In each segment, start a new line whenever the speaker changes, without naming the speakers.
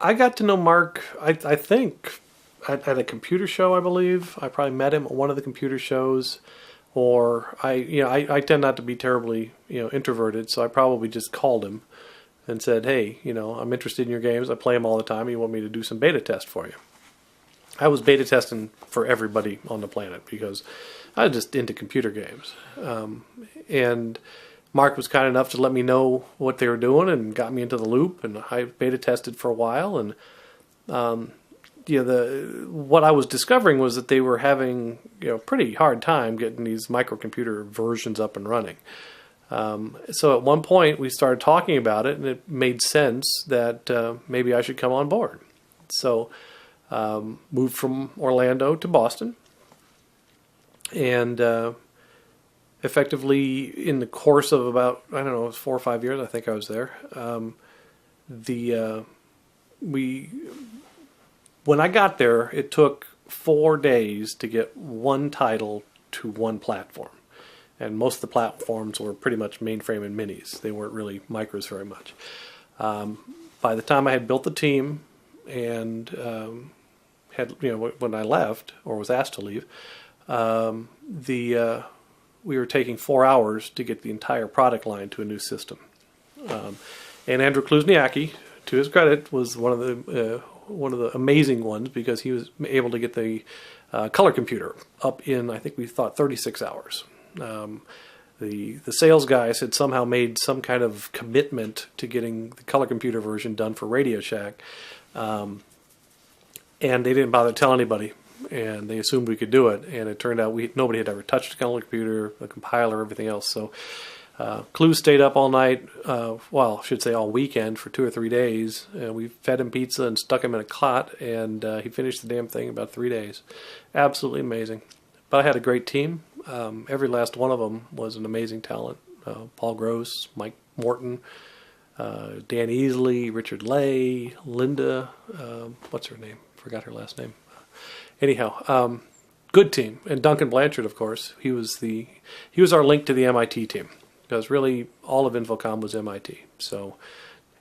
I got to know Mark, I think, at a computer show, I believe. I probably met him at one of the computer shows. Or I tend not to be terribly, introverted, so I probably just called him and said, hey, I'm interested in your games. I play them all the time. You want me to do some beta test for you? I was beta testing for everybody on the planet because I was just into computer games. And Mark was kind enough to let me know what they were doing and got me into the loop. And I beta tested for a while. And what I was discovering was that they were having pretty hard time getting these microcomputer versions up and running. So at one point we started talking about it, and it made sense that maybe I should come on board. So moved from Orlando to Boston, and effectively in the course of about, I don't know, it was 4 or 5 years, I think I was there. When I got there, it took 4 days to get one title to one platform. And most of the platforms were pretty much mainframe and minis. They weren't really micros very much. By the time I had built the team and when I left, or was asked to leave, we were taking 4 hours to get the entire product line to a new system. And Andrew Kluzniacki, to his credit, was one of the amazing ones because he was able to get the color computer up in, I think we thought, 36 hours. The sales guys had somehow made some kind of commitment to getting the color computer version done for Radio Shack, and they didn't bother to tell anybody, and they assumed we could do it, and it turned out nobody had ever touched the color computer, the compiler, everything else. So Clue stayed up all night, I should say all weekend for 2 or 3 days. We fed him pizza and stuck him in a cot, and he finished the damn thing in about 3 days. Absolutely amazing. But I had a great team. Every last one of them was an amazing talent. Paul Gross, Mike Morton, Dan Easley, Richard Lay, Linda, what's her name? Forgot her last name. Anyhow, good team. And Duncan Blanchard, of course, he was our link to the MIT team. Because really, all of Infocom was MIT. So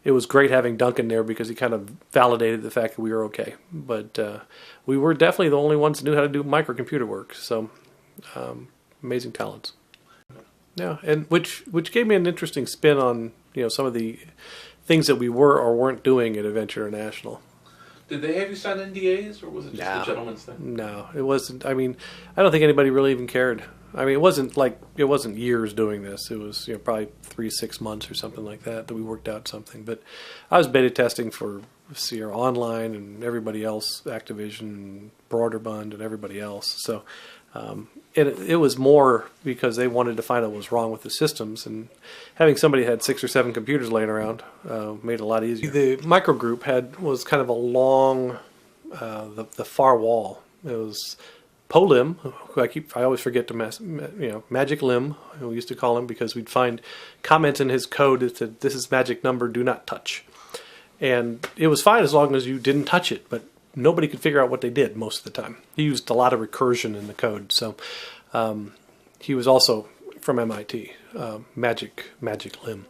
it was great having Duncan there because he kind of validated the fact that we were okay. But we were definitely the only ones that knew how to do microcomputer work. So amazing talents. Yeah, and which gave me an interesting spin on some of the things that we were or weren't doing at Adventure International.
Did they have you sign NDAs, or was it just a gentleman's thing?
No, it wasn't. I mean, I don't think anybody really even cared. I mean, it wasn't years doing this. It was probably 3-6 months or something like that we worked out something. But I was beta testing for Sierra Online and everybody else, Activision, Broderbund, and everybody else. So it was more because they wanted to find out what was wrong with the systems, and having somebody had 6 or 7 computers laying around made it a lot easier. The micro group was kind of along the far wall. It was Po Lim, who I always forget to Magic Lim, who we used to call him, because we'd find comments in his code that said, "This is magic number, do not touch." And it was fine as long as you didn't touch it, but nobody could figure out what they did most of the time. He used a lot of recursion in the code, so he was also from MIT, Magic Lim.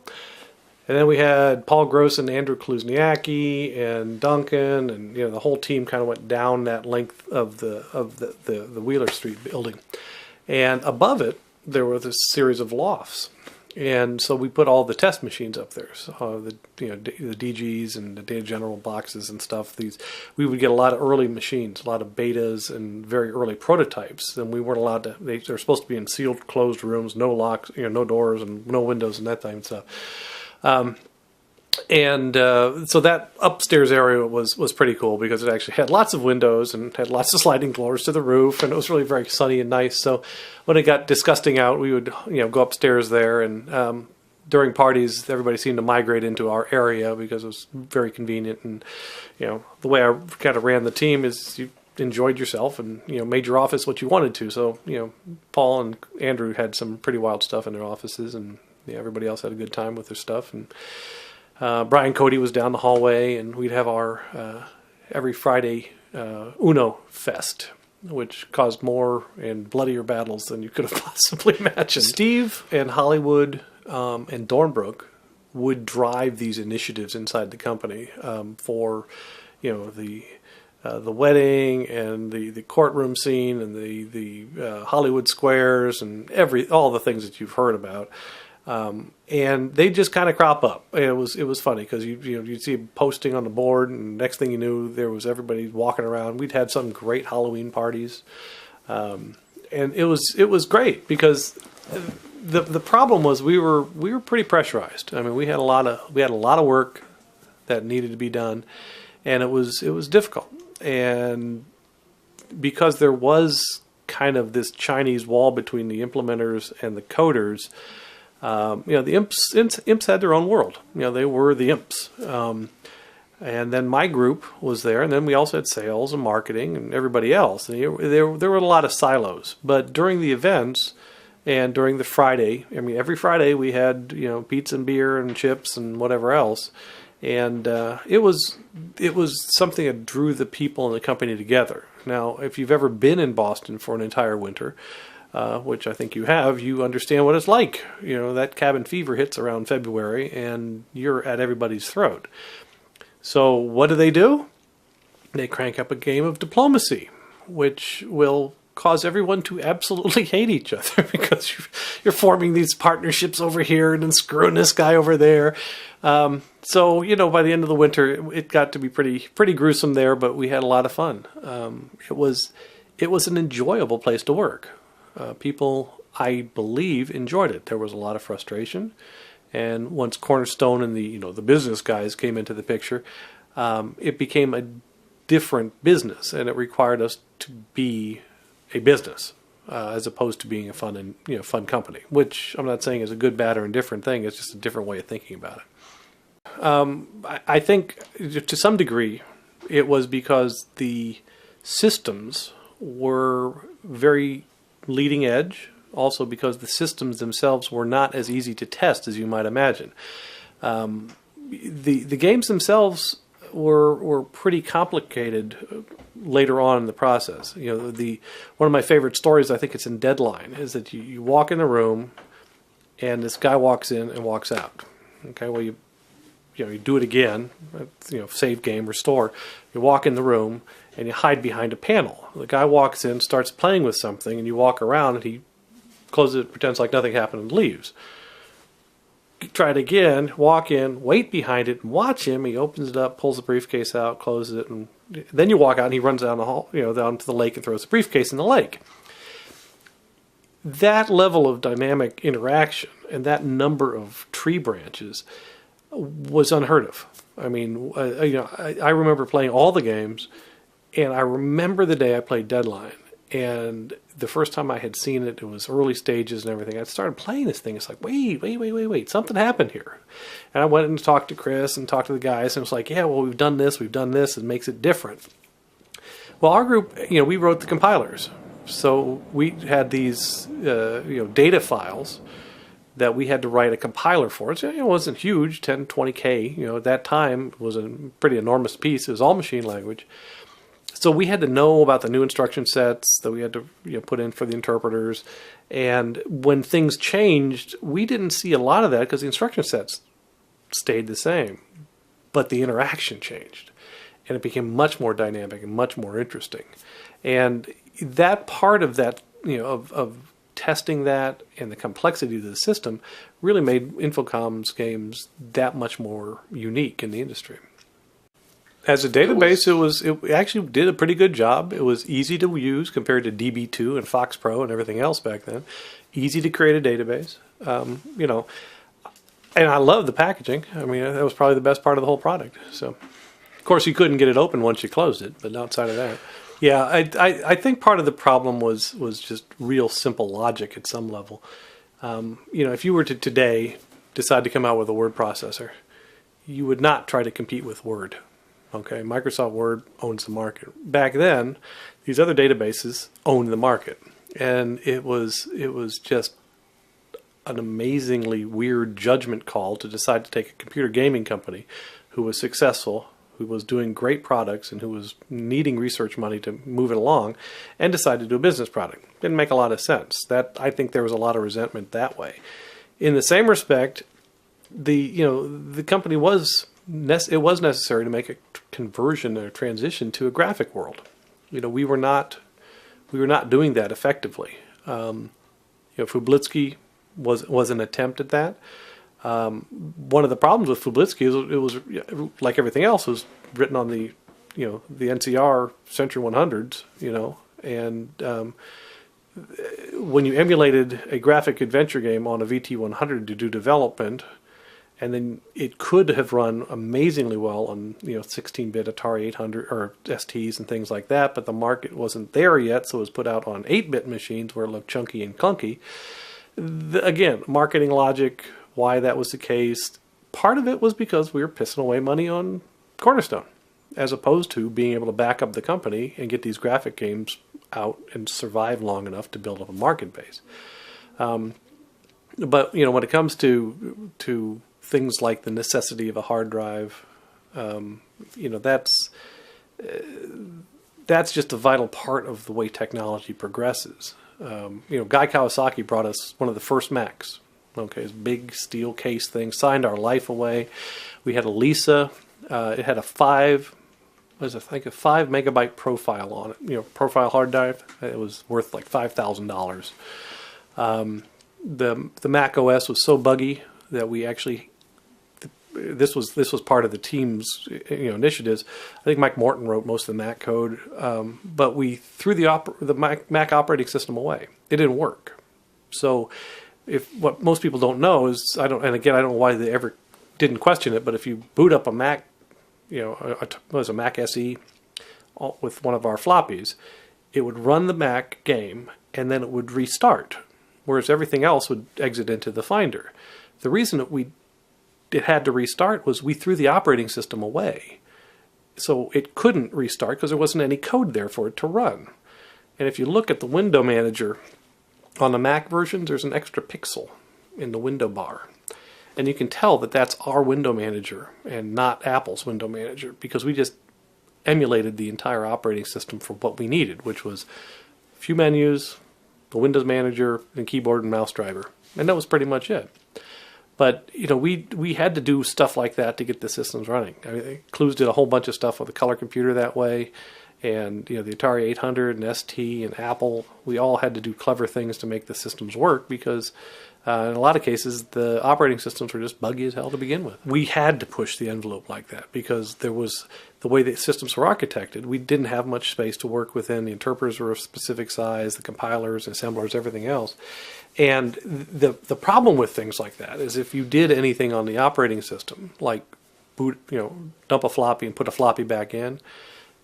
And then we had Paul Gross and Andrew Kluzniacki and Duncan, and the whole team kind of went down that length of the Wheeler Street building. And above it, there was a series of lofts. And so we put all the test machines up there, so the DGs and the Data General boxes and stuff. We would get a lot of early machines, a lot of betas and very early prototypes. And we weren't allowed to. They're supposed to be in sealed, closed rooms, no locks, no doors and no windows and that type of stuff. So that upstairs area was pretty cool because it actually had lots of windows and had lots of sliding doors to the roof, and it was really very sunny and nice. So when it got disgusting out, we would go upstairs there, and during parties everybody seemed to migrate into our area because it was very convenient. And the way I kind of ran the team is you enjoyed yourself and made your office what you wanted to. So Paul and Andrew had some pretty wild stuff in their offices, and everybody else had a good time with their stuff. And Brian Cody was down the hallway, and we'd have our every Friday Uno Fest, which caused more and bloodier battles than you could have possibly imagined. Steve and Hollywood and Dornbrook would drive these initiatives inside the company for, the wedding and the courtroom scene and the Hollywood squares and all the things that you've heard about. And they just kind of crop up. It was funny because you'd see posting on the board, and next thing you knew, there was everybody walking around. We'd had some great Halloween parties, and it was great because the problem was we were pretty pressurized. I mean, we had a lot of work that needed to be done, and it was difficult. And because there was kind of this Chinese wall between the implementers and the coders, the imps had their own world. They were the imps. And then my group was there, and then we also had sales and marketing and everybody else. And there were a lot of silos. But during the events and during the Friday, every Friday we had pizza and beer and chips and whatever else. And it was something that drew the people in the company together. Now, if you've ever been in Boston for an entire winter, which I think you have, you understand what it's like. That cabin fever hits around February, and you're at everybody's throat. So what do? They crank up a game of diplomacy, which will cause everyone to absolutely hate each other because you're forming these partnerships over here and then screwing this guy over there. So by the end of the winter, it got to be pretty gruesome there, but we had a lot of fun. It was an enjoyable place to work. People, I believe, enjoyed it. There was a lot of frustration, and once Cornerstone and the business guys came into the picture, it became a different business, and it required us to be a business as opposed to being a fun company. Which I'm not saying is a good, bad, or indifferent thing. It's just a different way of thinking about it. I think to some degree it was because the systems were very leading edge, also because the systems themselves were not as easy to test as you might imagine. The games themselves were pretty complicated later on in the process. One of my favorite stories, I think it's in Deadline, is that you walk in the room and this guy walks in and walks out. Okay, well you do it again, save game, restore. You walk in the room and you hide behind a panel. The guy walks in, starts playing with something, and you walk around and he closes it, pretends like nothing happened, and leaves. You try it again, walk in, wait behind it, and watch him. He opens it up, pulls the briefcase out, closes it, and then you walk out and he runs down the hall, down to the lake and throws the briefcase in the lake. That level of dynamic interaction and that number of tree branches was unheard of. I remember playing all the games, and I remember the day I played Deadline, and the first time I had seen it, it was early stages and everything. I started playing this thing. It's like, wait, something happened here. And I went and talked to Chris and talked to the guys, and it was like, yeah, well, we've done this, it makes it different. Well, our group, we wrote the compilers. So we had these, data files that we had to write a compiler for. It wasn't huge, 10, 20K. At that time, it was a pretty enormous piece. It was all machine language. So we had to know about the new instruction sets that we had to put in for the interpreters. And when things changed, we didn't see a lot of that because the instruction sets stayed the same. But the interaction changed. And it became much more dynamic and much more interesting. And that part of that, of testing that and the complexity of the system really made Infocom's games that much more unique in the industry. As a database, it actually did a pretty good job. It was easy to use compared to DB2 and Fox Pro and everything else back then. Easy to create a database, and I love the packaging. That was probably the best part of the whole product. So, of course, you couldn't get it open once you closed it, but outside of that, yeah, I think part of the problem was just real simple logic at some level. If you were to today decide to come out with a word processor, you would not try to compete with Word. Okay, Microsoft Word owns the market. Back then, these other databases owned the market, and it was just an amazingly weird judgment call to decide to take a computer gaming company who was successful, who was doing great products, and who was needing research money to move it along, and decide to do a business product. Didn't make a lot of sense. I think there was a lot of resentment that way. In the same respect, the company was necessary to make a conversion or transition to a graphic world. We were not doing that effectively. Fublitsky was an attempt at that. One of the problems with Fublitsky is it was, like everything else, was written on the NCR Century 100s, and when you emulated a graphic adventure game on a VT100 to do development, and then it could have run amazingly well on 16-bit Atari 800 or STs and things like that, but the market wasn't there yet, so it was put out on 8-bit machines where it looked chunky and clunky. Again, marketing logic, why that was the case. Part of it was because we were pissing away money on Cornerstone, as opposed to being able to back up the company and get these graphic games out and survive long enough to build up a market base. But when it comes to things like the necessity of a hard drive, that's just a vital part of the way technology progresses. Guy Kawasaki brought us one of the first Macs. Okay, this big steel case thing, signed our life away. We had a Lisa. It had a 5 megabyte profile on it. Profile hard drive. It was worth like $5,000. The Mac OS was so buggy that we actually, this was part of the team's initiatives. I think Mike Morton wrote most of the Mac code, but we threw the Mac operating system away. It didn't work. So, what most people don't know is, I don't know why they ever didn't question it, but if you boot up a Mac, it was a Mac SE with one of our floppies, it would run the Mac game and then it would restart, whereas everything else would exit into the Finder. The reason it had to restart was we threw the operating system away. So it couldn't restart because there wasn't any code there for it to run. And if you look at the window manager on the Mac versions, there's an extra pixel in the window bar. And you can tell that that's our window manager and not Apple's window manager, because we just emulated the entire operating system for what we needed, which was a few menus, the Windows manager, and keyboard and mouse driver. And that was pretty much it. But, we had to do stuff like that to get the systems running. Clues did a whole bunch of stuff with the color computer that way. And, the Atari 800 and ST and Apple, we all had to do clever things to make the systems work because in a lot of cases, the operating systems were just buggy as hell to begin with. We had to push the envelope like that because there was the way the systems were architected. We didn't have much space to work within. The interpreters were of specific size, the compilers, assemblers, everything else. And the problem with things like that is if you did anything on the operating system, like dump a floppy and put a floppy back in,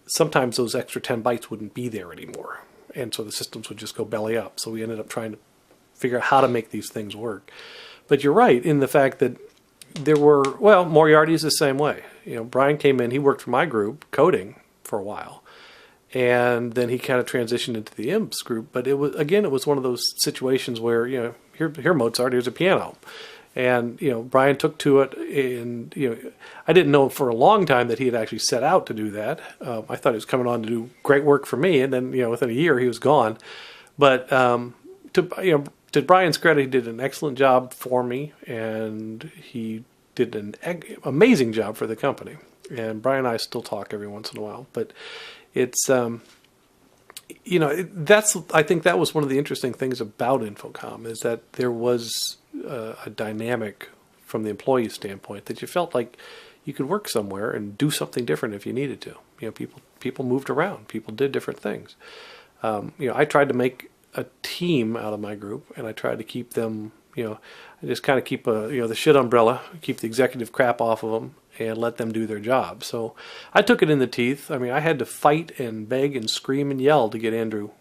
sometimes those extra 10 bytes wouldn't be there anymore. And so the systems would just go belly up. So we ended up trying to figure out how to make these things work. But you're right in the fact that there were, Moriarty's the same way. Brian came in, he worked for my group, coding for a while. And then he kind of transitioned into the IMPS group. But it was one of those situations where, here Mozart, here's a piano. And, Brian took to it, and, I didn't know for a long time that he had actually set out to do that. I thought he was coming on to do great work for me, and then, within a year he was gone. But, to Brian's credit, he did an excellent job for me, and he did an amazing job for the company. And Brian and I still talk every once in a while. But it's, I think that was one of the interesting things about Infocom, is that there was a dynamic from the employee standpoint that you felt like you could work somewhere and do something different if you needed to. People moved around. People did different things. I tried to make a team out of my group, and I tried to keep them, I just kind of keep the shit umbrella, keep the executive crap off of them, and let them do their job. So I took it in the teeth. I had to fight and beg and scream and yell to get Andrew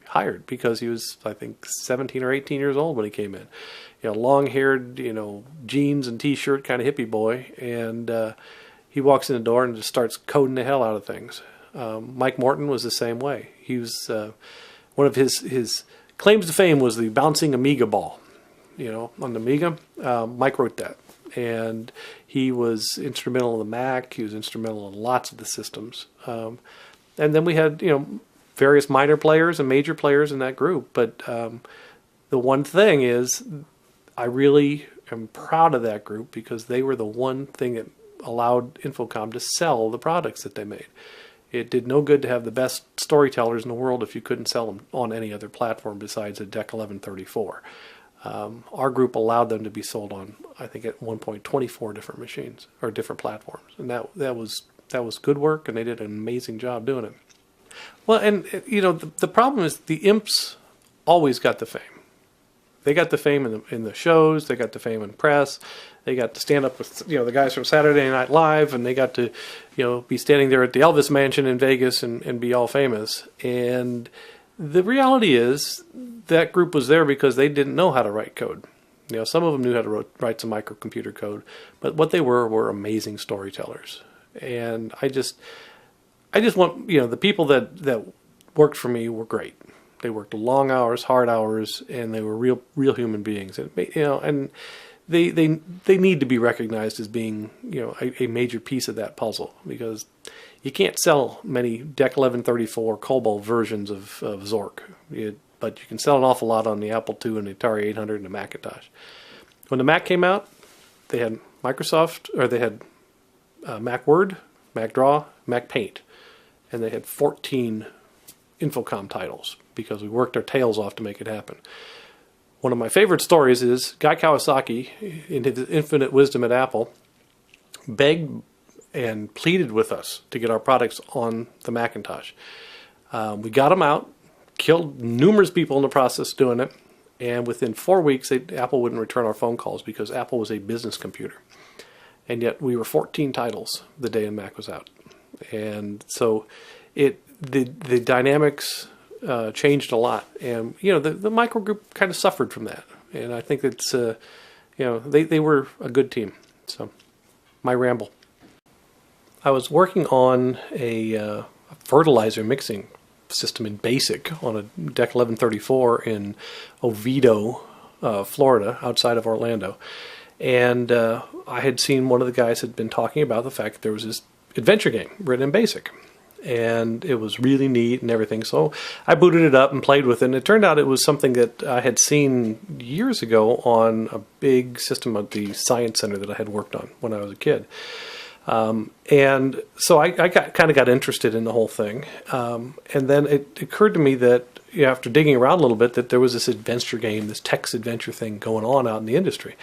hired, because he was, I think, 17 or 18 years old when he came in. Long-haired, jeans and T-shirt kind of hippie boy, and he walks in the door and just starts coding the hell out of things. Mike Morton was the same way. He was one of his claims to fame was the bouncing Amiga ball. On the Amiga, Mike wrote that, and he was instrumental in the Mac. He was instrumental in lots of the systems, and then we had various minor players and major players in that group. But the one thing is, I really am proud of that group because they were the one thing that allowed Infocom to sell the products that they made. It did no good to have the best storytellers in the world if you couldn't sell them on any other platform besides a DEC 1134. Our group allowed them to be sold on, I think at one point, 24 different machines or different platforms, and that was good work, and they did an amazing job doing it. Well, and the problem is the imps always got the fame. They got the fame in the shows. They got the fame in press. They got to stand up with the guys from Saturday Night Live, and they got to be standing there at the Elvis Mansion in Vegas and be all famous. And the reality is that group was there because they didn't know how to write code. Some of them knew how to write some microcomputer code, but what they were amazing storytellers. And I just want the people that worked for me were great. They worked long hours, hard hours, and they were real human beings. And and they need to be recognized as being a major piece of that puzzle, because you can't sell many DEC 1134 COBOL versions of Zork, but you can sell an awful lot on the Apple II and the Atari 800 and the Macintosh. When the Mac came out, they had they had Mac Word, Mac Draw, Mac Paint, and they had 14 Infocom titles because we worked our tails off to make it happen. One of my favorite stories is Guy Kawasaki, in his infinite wisdom at Apple, begged and pleaded with us to get our products on the Macintosh. We got them out, killed numerous people in the process doing it, and within 4 weeks, Apple wouldn't return our phone calls because Apple was a business computer. And yet we were 14 titles the day the Mac was out. And so the dynamics changed a lot, and the micro group kind of suffered from that. And I think it's they were a good team. So my ramble. I was working on a fertilizer mixing system in BASIC on a DEC 1134 in Oviedo, Florida, outside of Orlando, and I had seen one of the guys had been talking about the fact that there was this adventure game written in BASIC. And it was really neat and everything. So I booted it up and played with it. And it turned out it was something that I had seen years ago on a big system at the Science Center that I had worked on when I was a kid. And so I kind of got interested in the whole thing. And then it occurred to me that after digging around a little bit, that there was this adventure game, this text adventure thing going on out in the industry.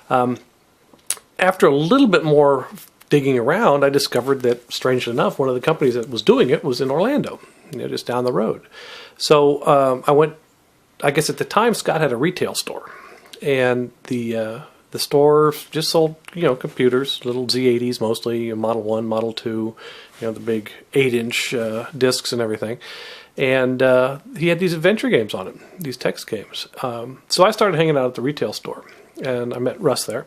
After a little bit more digging around, I discovered that, strangely enough, one of the companies that was doing it was in Orlando, just down the road. So I went. I guess at the time, Scott had a retail store, and the store just sold computers, little Z80s mostly, Model 1, Model 2, the big 8-inch discs and everything. And he had these adventure games on it, these text games. So I started hanging out at the retail store, and I met Russ there,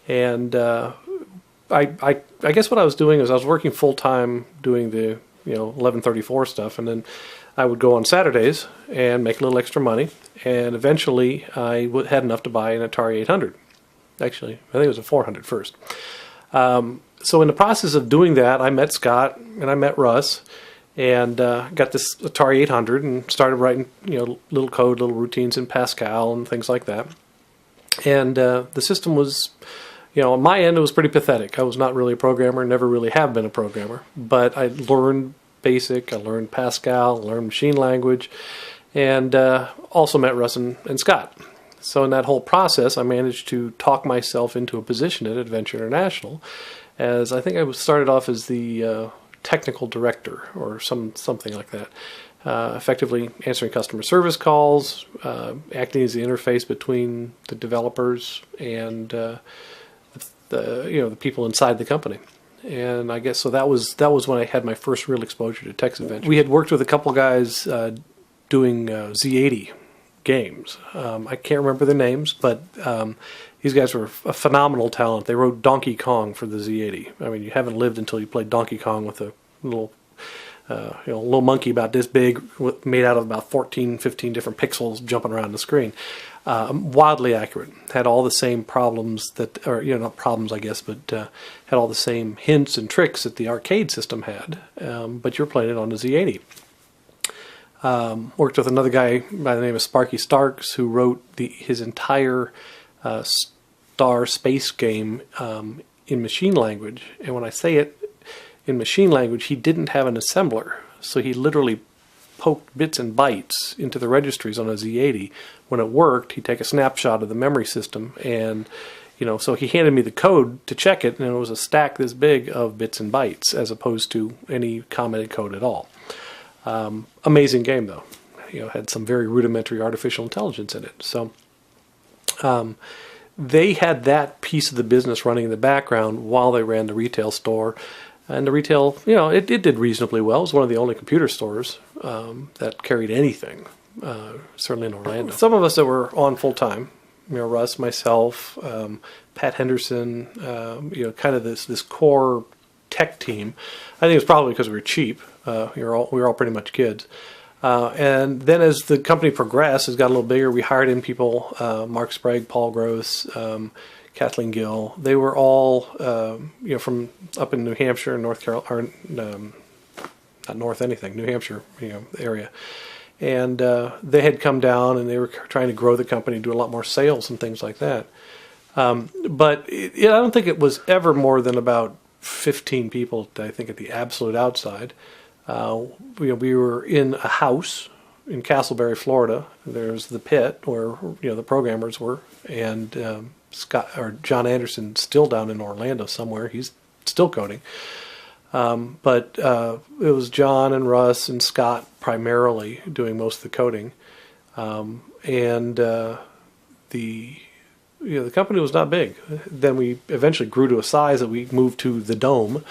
and I guess what I was doing is I was working full time doing the 1134 stuff, and then I would go on Saturdays and make a little extra money, and eventually I had enough to buy an Atari 800. Actually, I think it was a 400 first. So in the process of doing that, I met Scott and I met Russ, and got this Atari 800 and started writing little code, little routines in Pascal and things like that. And the system was, on my end, it was pretty pathetic. I was not really a programmer, never really have been a programmer. But I learned BASIC, I learned Pascal, learned machine language, and also met Russ and Scott. So in that whole process, I managed to talk myself into a position at Adventure International, as I think I started off as the technical director or something like that. Effectively answering customer service calls, acting as the interface between the developers and the people inside the company. And I guess so that was when I had my first real exposure to text adventure. We had worked with a couple guys doing Z80 games. I can't remember their names, but these guys were a phenomenal talent. They wrote Donkey Kong for the Z80. I mean, you haven't lived until you played Donkey Kong with a little little monkey about this big, made out of about 14, 15 different pixels jumping around the screen. Wildly accurate. Had all the same problems not problems, I guess, but had all the same hints and tricks that the arcade system had. But you're playing it on the Z80. Worked with another guy by the name of Sparky Starks, who wrote his entire star space game in machine language. And when I say it in machine language, he didn't have an assembler. So he literally poked bits and bytes into the registries on a Z80. When it worked, he'd take a snapshot of the memory system, and so he handed me the code to check it, and it was a stack this big of bits and bytes, as opposed to any commented code at all. Amazing game, though. Had some very rudimentary artificial intelligence in it. So they had that piece of the business running in the background while they ran the retail store. And the retail, it did reasonably well. It was one of the only computer stores that carried anything, certainly in Orlando. Some of us that were on full time, Russ, myself, Pat Henderson, kind of this core tech team. I think it's probably because we were cheap. We were all pretty much kids. And then as the company progressed, it got a little bigger. We hired in people, Mark Sprague, Paul Gross, Kathleen Gill. They were all, from up in New Hampshire and North Carolina, not North anything, New Hampshire, area. And they had come down and they were trying to grow the company, do a lot more sales and things like that. But I don't think it was ever more than about 15 people, I think, at the absolute outside. We were in a house in Castleberry, Florida. There's the pit where the programmers were, and John Anderson's still down in Orlando somewhere. He's still coding. But it was John and Russ and Scott primarily doing most of the coding. And the company was not big. Then we eventually grew to a size that we moved to the Dome,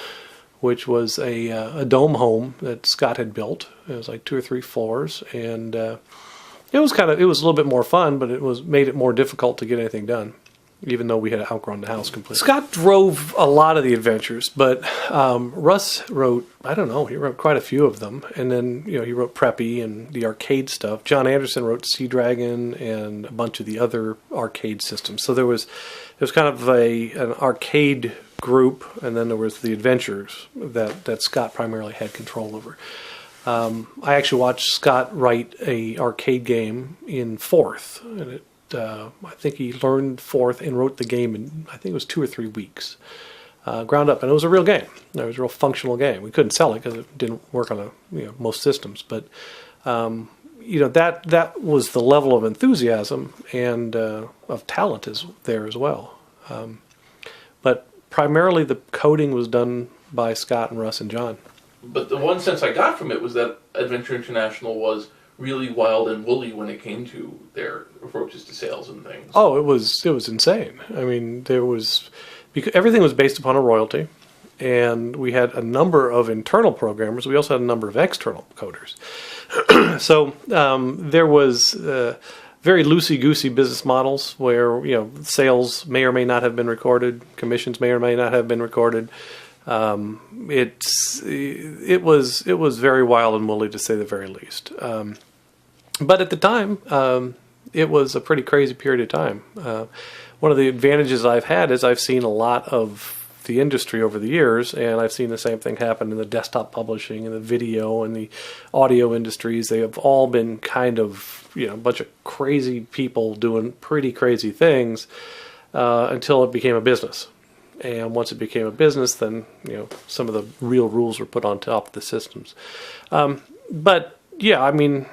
which was a dome home that Scott had built. It was like 2 or 3 floors, and it was a little bit more fun, but it made it more difficult to get anything done, even though we had outgrown the house completely. Scott drove a lot of the adventures, but Russ wrote, he wrote quite a few of them. And then, he wrote Preppy and the arcade stuff. John Anderson wrote Sea Dragon and a bunch of the other arcade systems. So there was kind of an arcade group, and then there was the adventures that Scott primarily had control over. I actually watched Scott write a arcade game in Forth, and I think he learned Forth and wrote the game in, I think it was 2 or 3 weeks, ground up, and it was a real game. It was a real functional game. We couldn't sell it because it didn't work on most systems, but that was the level of enthusiasm and of talent is there as well. But primarily the coding was done by Scott and Russ and John.
But the one sense I got from it was that Adventure International was really wild and woolly when it came to their approaches to sales and things.
Oh, it was insane. I mean, because everything was based upon a royalty, and we had a number of internal programmers. We also had a number of external coders. So there was very loosey-goosey business models where sales may or may not have been recorded, commissions may or may not have been recorded. It was very wild and woolly, to say the very least. But at the time, it was a pretty crazy period of time. One of the advantages I've had is I've seen a lot of the industry over the years, and I've seen the same thing happen in the desktop publishing and the video and the audio industries. They have all been kind of, a bunch of crazy people doing pretty crazy things until it became a business. And once it became a business, then some of the real rules were put on top of the systems. But yeah, I mean,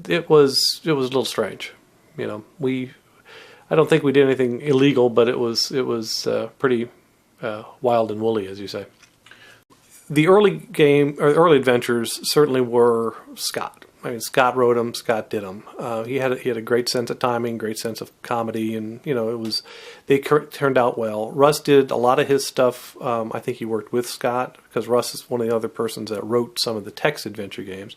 it was a little strange. I don't think we did anything illegal, but it was pretty wild and woolly, as you say. The early adventures certainly were Scott. I mean, Scott wrote them, Scott did them. He had a great sense of timing, great sense of comedy, and they turned out well. Russ did a lot of his stuff. I think he worked with Scott because Russ is one of the other persons that wrote some of the text adventure games.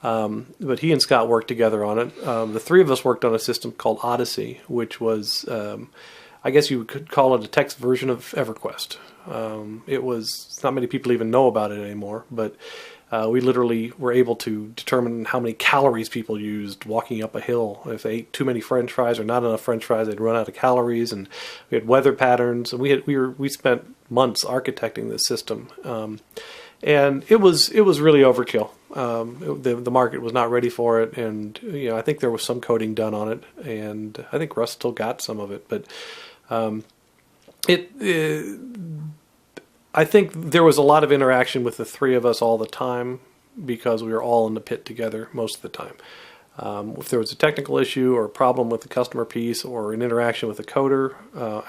But he and Scott worked together on it. The 3 of us worked on a system called Odyssey, which was, I guess you could call it a text version of EverQuest. Not many people even know about it anymore, but we literally were able to determine how many calories people used walking up a hill. If they ate too many French fries or not enough French fries, they'd run out of calories. And we had weather patterns, and we spent months architecting this system. And it was really overkill. The market was not ready for it, and I think there was some coding done on it, and I think Russ still got some of it, but I think there was a lot of interaction with the three of us all the time because we were all in the pit together most of the time. If there was a technical issue or a problem with the customer piece or an interaction with a coder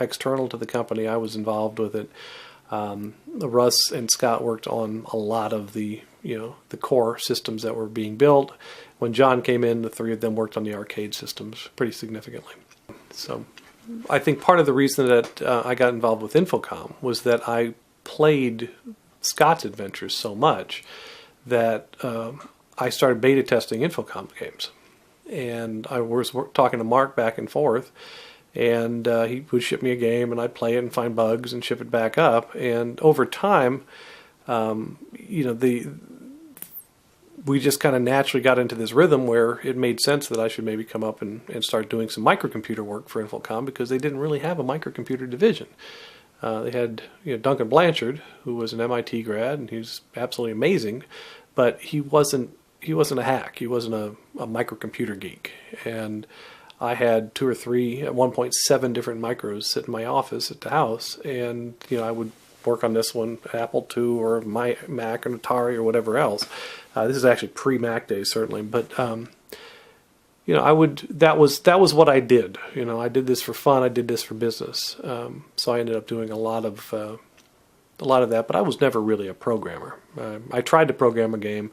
external to the company, I was involved with it. Russ and Scott worked on a lot of the core systems that were being built. When John came in, the three of them worked on the arcade systems pretty significantly. So I think part of the reason that I got involved with Infocom was that I played Scott's adventures so much that I started beta testing Infocom games. And I was talking to Mark back and forth, and he would ship me a game, and I'd play it and find bugs and ship it back up. And over time, we just kind of naturally got into this rhythm where it made sense that I should maybe come up and start doing some microcomputer work for Infocom because they didn't really have a microcomputer division. They had Duncan Blanchard, who was an MIT grad, and he was absolutely amazing, but he wasn't a hack. He wasn't a microcomputer geek. And I had 2 or 3, at one point 7 different micros sit in my office at the house, and I would work on this one, Apple II or my Mac or Atari or whatever else. This is actually pre-Mac days, certainly, but that was what I did. I did this for fun. I did this for business. So I ended up doing a lot of that, but I was never really a programmer. I tried to program a game,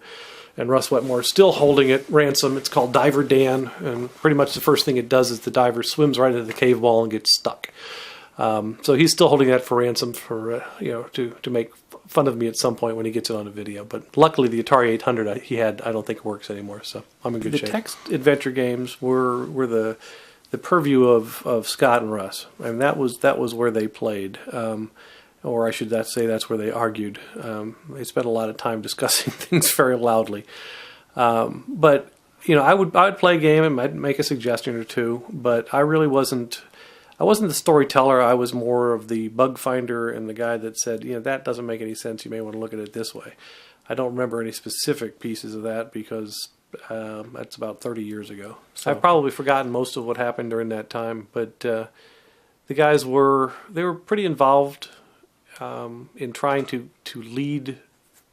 and Russ Wetmore's still holding it ransom. It's called Diver Dan, and pretty much the first thing it does is the diver swims right into the cave wall and gets stuck. So he's still holding that for ransom for to make fun of me at some point when he gets it on a video. But luckily, the Atari 800 he had, I don't think works anymore. So I'm in good shape. The text adventure games were the purview of Scott and Russ. I mean, that was where they played. Or I should say that's where they argued. They spent a lot of time discussing things very loudly. But I would play a game and I'd make a suggestion or two, but I really wasn't. I wasn't the storyteller. I was more of the bug finder and the guy that said, that doesn't make any sense. You may want to look at it this way. I don't remember any specific pieces of that because that's about 30 years ago. So I've probably forgotten most of what happened during that time, but the guys were pretty involved in trying to lead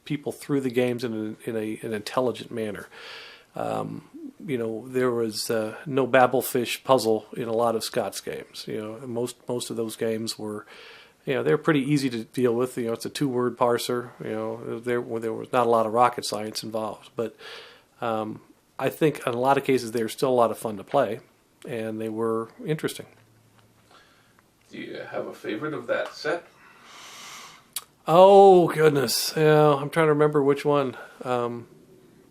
people through the games in an intelligent manner. There was no Babelfish puzzle in a lot of Scott's games. Most of those games were, they're pretty easy to deal with. It's a 2-word parser. There was not a lot of rocket science involved, but I think in a lot of cases they were still a lot of fun to play, and they were interesting.
Do you have a favorite of that set?
Oh, goodness. I'm trying to remember which one.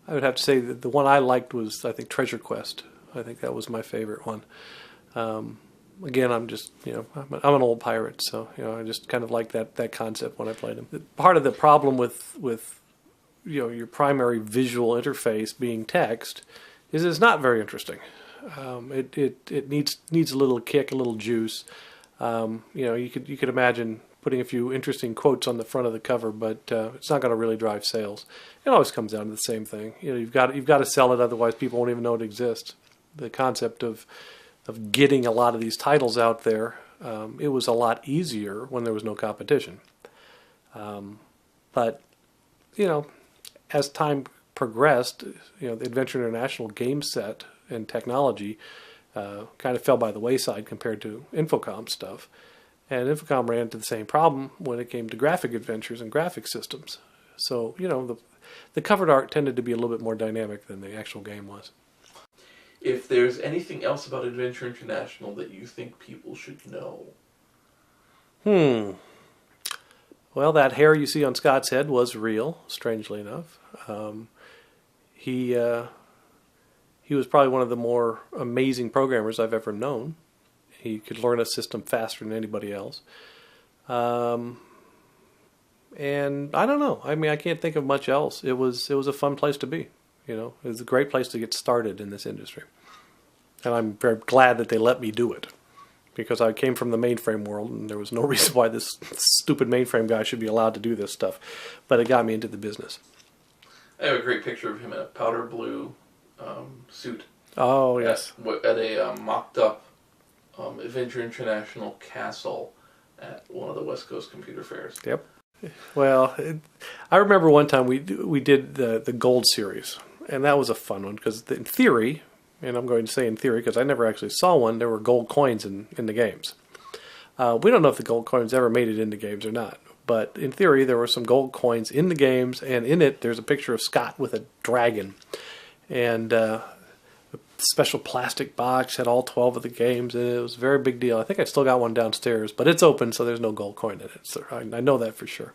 I would have to say that the one I liked was, I think, Treasure Quest. I think that was my favorite one. Again, I'm just, I'm an old pirate, so, I just kind of like that concept when I played them. Part of the problem with your primary visual interface being text is it's not very interesting. It needs a little kick, a little juice. You could imagine putting a few interesting quotes on the front of the cover, but it's not going to really drive sales. It always comes down to the same thing. You've got to sell it, otherwise people won't even know it exists. The concept of getting a lot of these titles out there, it was a lot easier when there was no competition. But as time progressed, the Adventure International game set and technology kind of fell by the wayside compared to Infocom stuff. And Infocom ran into the same problem when it came to graphic adventures and graphic systems. So, the covered art tended to be a little bit more dynamic than the actual game was.
If there's anything else about Adventure International that you think people should know?
Well, that hair you see on Scott's head was real, strangely enough. He was probably one of the more amazing programmers I've ever known. He could learn a system faster than anybody else. And I don't know. I mean, I can't think of much else. It was a fun place to be. It was a great place to get started in this industry. And I'm very glad that they let me do it. Because I came from the mainframe world, and there was no reason why this stupid mainframe guy should be allowed to do this stuff. But it got me into the business.
I have a great picture of him in a powder blue suit.
Oh, yes.
At a mocked-up Adventure International Castle at one of the West Coast computer fairs.
Yep. Well, I remember one time we did the Gold series, and that was a fun one because in theory, and I'm going to say in theory because I never actually saw one, there were gold coins in the games. We don't know if the gold coins ever made it into games or not, but in theory there were some gold coins in the games, and in it there's a picture of Scott with a dragon, and a special plastic box had all 12 of the games, and it was a very big deal. I think I still got one downstairs, but it's open, so there's no gold coin in it. So I know that for sure.